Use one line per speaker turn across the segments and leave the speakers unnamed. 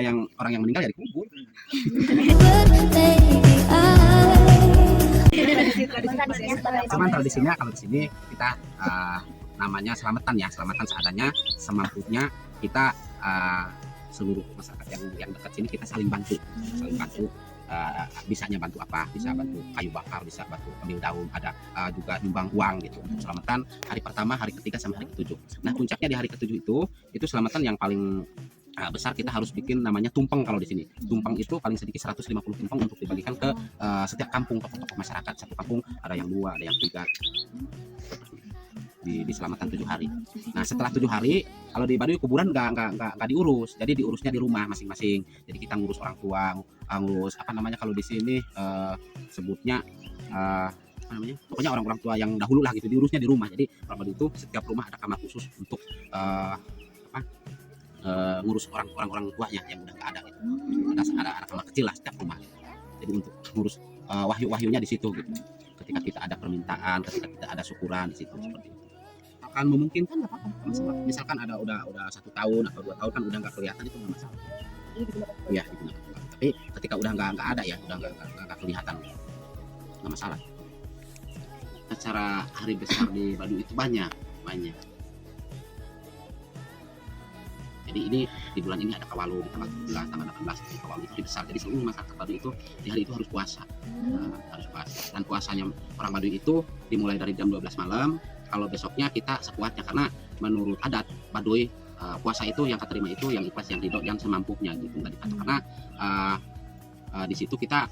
yang orang yang meninggal ya dikubur. Cuman tradisinya kalau di sini kita namanya selamatan ya, selamatan seadanya, semampunya kita seluruh masyarakat yang dekat sini kita saling bantu, bisanya bantu apa, bisa bantu kayu bakar, bisa bantu ambil daun, ada juga nyumbang uang gitu untuk selamatan hari pertama, hari ketiga sama hari ketujuh. Nah puncaknya di hari ketujuh itu selamatan yang paling besar kita harus bikin namanya tumpeng. Kalau di sini tumpeng itu paling sedikit 150 tumpeng untuk dibagikan ke setiap kampung, tokoh-tokoh masyarakat. Satu kampung ada yang 2, ada yang 3 di selamatan 7 hari. Nah setelah 7 hari kalau di Baduy kuburan nggak diurus, jadi diurusnya di rumah masing-masing. Jadi kita ngurus orang tua, ngurus apa namanya kalau di sini sebutnya apa namanya, pokoknya orang-orang tua yang dahulu lah gitu, diurusnya di rumah. Jadi orang Baduy itu setiap rumah ada kamar khusus untuk ngurus orang-orang tuanya yang udah nggak ada gitu. Ada kamar kecil lah setiap rumah. Jadi untuk ngurus wahyu-wahyunya di situ gitu. Ketika kita ada permintaan, ketika kita ada syukuran di situ seperti itu. Akan memungkinkan nggak apa-apa, masalah. Misalkan ada udah 1 tahun atau 2 tahun kan udah nggak kelihatan, itu nggak masalah. Iya gitu. Tapi ketika udah nggak ada ya, udah nggak kelihatan, nggak masalah. Acara hari besar di Baduy itu banyak. Jadi ini di bulan ini ada Kawalu, di tanggal 17, tanggal 18 itu Kawalu itu besar. Jadi seluruh masyarakat Baduy itu di hari itu harus puasa. Harus puasa. Dan puasanya orang Baduy itu dimulai dari jam 12 malam. Kalau besoknya kita sekuatnya, karena menurut adat Baduy puasa itu yang keterima itu yang ikhlas, yang ridho, yang semampunya gitu. Karena di situ kita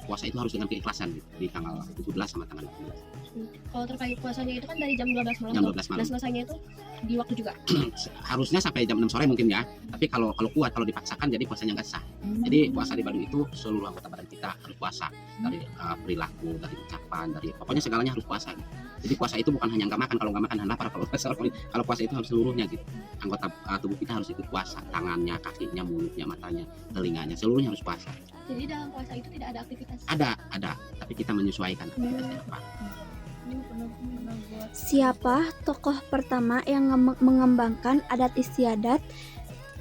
puasa itu harus dengan keikhlasan gitu, di tanggal 17 sama tanggal 18.
Kalau terkait puasanya itu kan dari jam 12 malam.
Jam 12 malam.
Dan selesainya itu di waktu juga.
Harusnya sampai jam 6 sore mungkin ya. Tapi kalau kuat, kalau dipaksakan jadi puasanya nggak sah. Jadi puasa di Baduy itu seluruh anggota badan kita harus puasa, dari perilaku, dari ucapan, dari pokoknya segalanya harus puasa gitu. Jadi puasa itu bukan hanya nggak makan, kalau nggak makan lapar. Kalau puasa itu harus seluruhnya gitu. Anggota tubuh kita harus ikut puasa, tangannya, kakinya, mulutnya, matanya, telinganya, seluruhnya harus puasa.
Jadi dalam puasa itu tidak ada aktivitas.
Ada, tapi kita menyesuaikan aktivitasnya apa.
Siapa tokoh pertama yang mengembangkan adat istiadat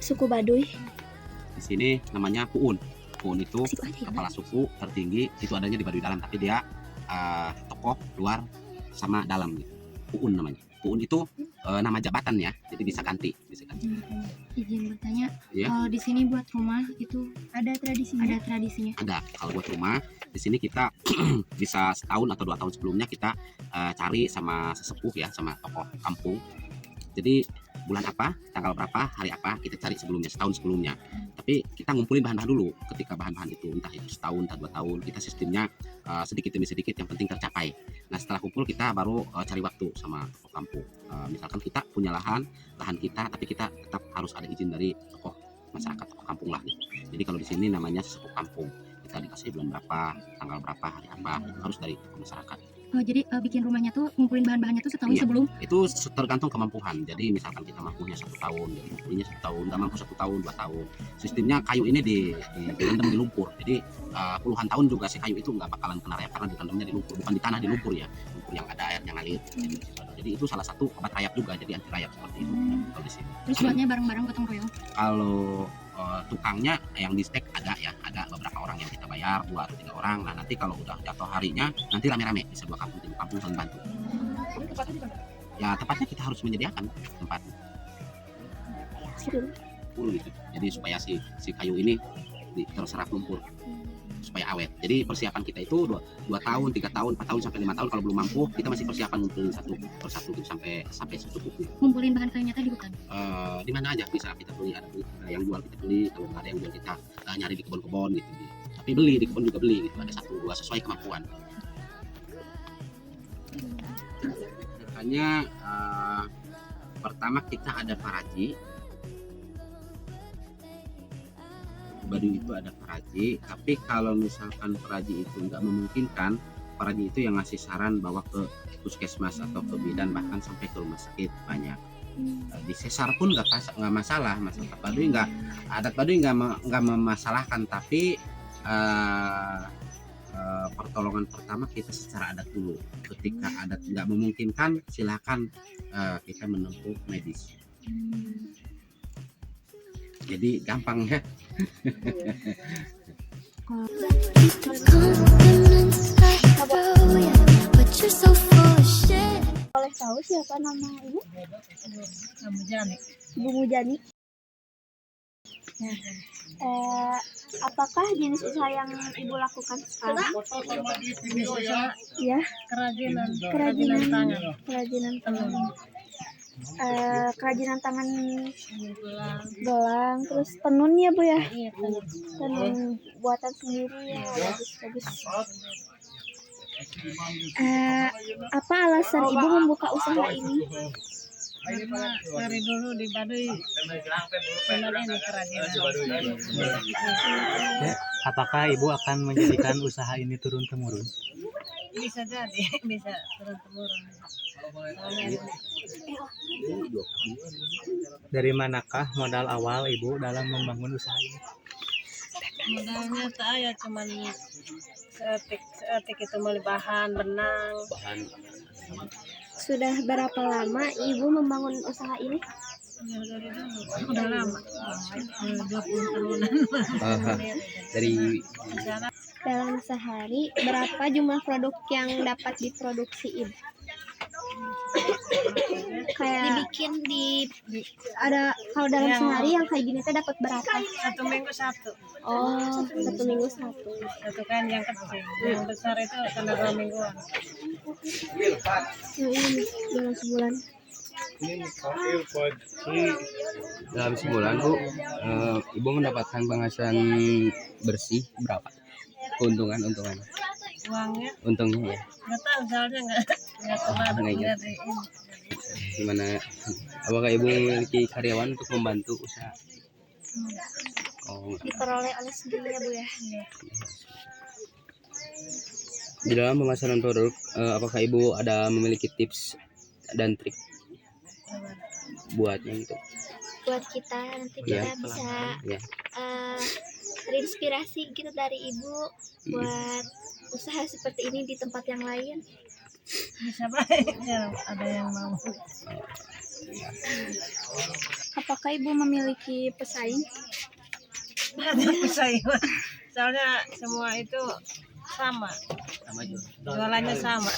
suku Baduy?
Di sini namanya Puun. Puun itu kepala suku tertinggi, itu adanya di Baduy Dalam, tapi dia tokoh luar sama dalam gitu. Puun namanya. Puun itu nama jabatan ya, jadi bisa ganti.
Izin bertanya,
Ya.
kalau di sini buat rumah itu ada tradisinya? Ada tradisinya.
Ada. Kalau buat rumah di sini kita bisa setahun atau 2 tahun sebelumnya kita cari sama sesepuh ya, sama tokoh kampung. Jadi bulan apa, tanggal berapa, hari apa, kita cari sebelumnya, setahun sebelumnya. Tapi kita ngumpulin bahan-bahan dulu. Ketika bahan-bahan itu entah itu setahun atau 2 tahun, kita sistemnya sedikit demi sedikit, yang penting tercapai. Nah setelah kumpul kita baru cari waktu sama tokoh kampung. Misalkan kita punya lahan kita, tapi kita tetap harus ada izin dari tokoh masyarakat, tokoh kampung lah gitu. Jadi kalau di sini namanya sesepuh kampung. Kita dikasih bulan berapa, tanggal berapa, hari apa, itu harus dari tokoh masyarakat.
Oh, jadi bikin rumahnya tuh ngumpulin bahan-bahannya tuh setahun
Iya,
sebelum.
itu tergantung kemampuan. Jadi misalkan kita mampunya 1 tahun, jadi mampunya 1 tahun, nggak mampu 1 tahun, 2 tahun. Sistemnya kayu ini direndam di lumpur. Jadi puluhan tahun juga si kayu itu nggak bakalan kena rayap karena direndamnya di lumpur, bukan di tanah, di lumpur ya. Lumpur yang ada airnya ngalir. Jadi itu salah satu obat rayap juga, jadi anti rayap seperti itu kalau di sini.
Terus buatnya bareng-bareng gotong royong.
Kalau tukangnya yang di stek ada ya, ada beberapa orang yang kita bayar 2 atau 3 orang. Nah nanti kalau udah jatuh harinya nanti rame-rame di sebuah kampung, di kampung saling bantu. Ya tepatnya kita harus menyediakan tempatnya. Gitu. Jadi supaya si kayu ini terserap lumpur supaya awet. Jadi persiapan kita itu 2 tahun, 3 tahun, 4 tahun sampai 5 tahun. Kalau belum mampu kita masih persiapan ngumpulin satu persatu gitu, sampai secukupnya.
Ngumpulin bahan kayunya tadi di hutan.
Di mana aja bisa kita beli, ada yang jual kita beli, kalau nggak ada yang jual kita nyari di kebun-kebun gitu. Tapi beli di kebun juga beli gitu, ada 1-2 sesuai kemampuan. Makanya pertama kita ada paraji. Baduy itu ada paraji, tapi kalau misalkan paraji itu nggak memungkinkan, paraji itu yang ngasih saran bawa ke puskesmas atau ke bidan, bahkan sampai ke rumah sakit banyak. Di sesar pun nggak masalah, masyarakat Baduy adat Baduy nggak memasalahkan, tapi pertolongan pertama kita secara adat dulu. Ketika adat nggak memungkinkan, silakan kita menempuh medis. Jadi gampang ya.
Boleh tahu siapa nama ibu?
Mujani.
Ibu Mujani. Apakah jenis usaha yang ibu lakukan sekarang? Ya,
Kerajinan tangan.
kerajinan tangan. Kerajinan tangan
Gelang.
gelang, terus tenun ya bu ya?
Iya,
Tenun buatan sendiri ya, bagus. Apa alasan ibu membuka usaha ini?
karena dari dulu di Baduy memang ini kerajinan.
Apakah ibu akan menjadikan usaha ini turun temurun?
Bisa jadi, bisa turun temurun. Soalnya
Dari manakah modal awal ibu dalam membangun usaha ini?
modalnya saya cuman seetik itu beli bahan benang.
Sudah berapa lama ibu membangun usaha ini?
Dari dulu udah lama, 20 tahunan.
Dari
Dalam sehari berapa jumlah produk yang dapat diproduksi ibu? Kayak dibikin ada kalau dalam sehari yang kayak gini teh dapat berapa?
1 minggu 1.
Oh, 1 minggu 1.
Satu kan yang kecil, yang besar itu kena 2 mingguan.
Yang ini dalam sebulan.
dalam sebulan Bu, ibu mendapatkan penghasilan bersih berapa? Keuntungan
Uangnya
untungnya ya.
nggak tahu, soalnya nggak kemarin
nggak ingat.
dari ini.
Gimana? Apakah ibu memiliki karyawan untuk membantu usaha? Oh, enggak.
Diperoleh oleh sendiri ya bu ya.
Di dalam pemasaran produk, apakah ibu ada memiliki tips dan trik buatnya gitu?
Buat kita nanti
Iya.
kita bisa
Ya.
terinspirasi gitu dari ibu buat usaha seperti ini di tempat yang lain.
Bisa baik ya, ada yang mau.
Apakah ibu memiliki pesaing?
Ada pesaing, soalnya semua itu sama, jualannya sama.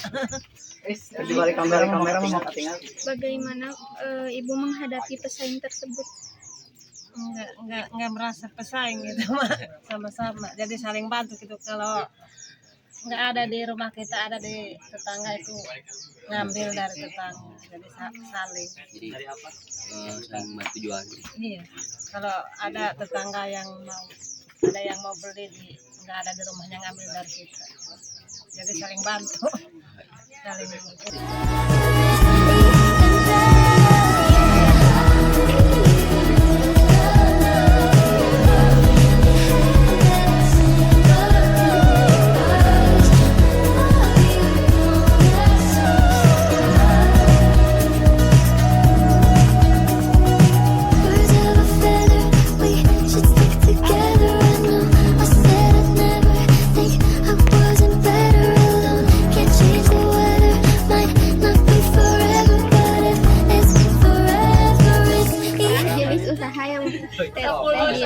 Bagaimana ibu menghadapi pesaing tersebut?
Enggak merasa pesaing gitu mah, sama-sama, jadi saling bantu gitu. Kalau nggak ada di rumah kita, ada di tetangga itu ngambil dari tetangga, jadi saling.
Jadi saling bantu jualnya.
Iya, kalau ada tetangga yang mau beli, nggak ada di rumahnya, ngambil dari kita, jadi saling bantu, saling.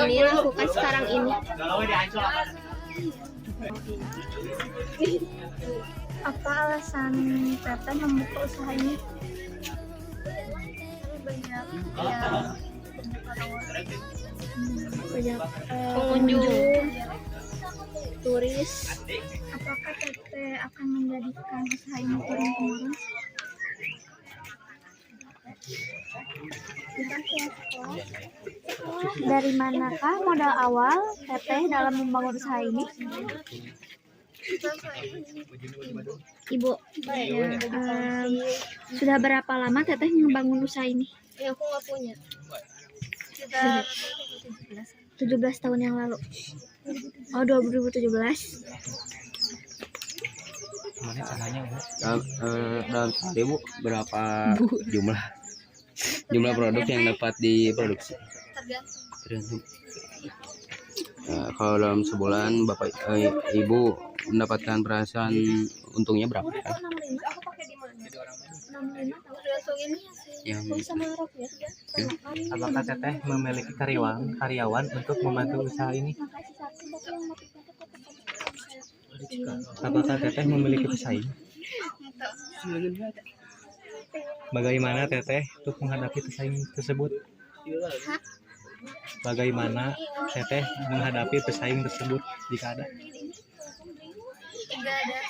Ini lakukan sekarang ini. Apa alasan Teteh membuka usaha ini? Banyak pengunjung, turis. Apakah Teteh akan menjadikan usaha ini turun-temurun? Dari manakah modal awal Teteh dalam membangun usaha ini? Ibu, sudah berapa lama Teteh membangun usaha ini?
Ya, aku nggak punya.
17 tahun yang lalu. Oh, 2017.
Mana caranya Bu?
Dalam sehari Bu, berapa jumlah produk yang dapat diproduksi? Tergantung. Kalau dalam sebulan Bapak Ibu mendapatkan perasaan untungnya berapa?
Tergantung ini sih.
yang
Apakah Teteh memiliki karyawan untuk membantu usaha ini? Apakah Teteh memiliki pesaing? Bagaimana Teteh untuk menghadapi pesaing tersebut? Bagaimana Teteh menghadapi pesaing tersebut jika ada?
Enggak ada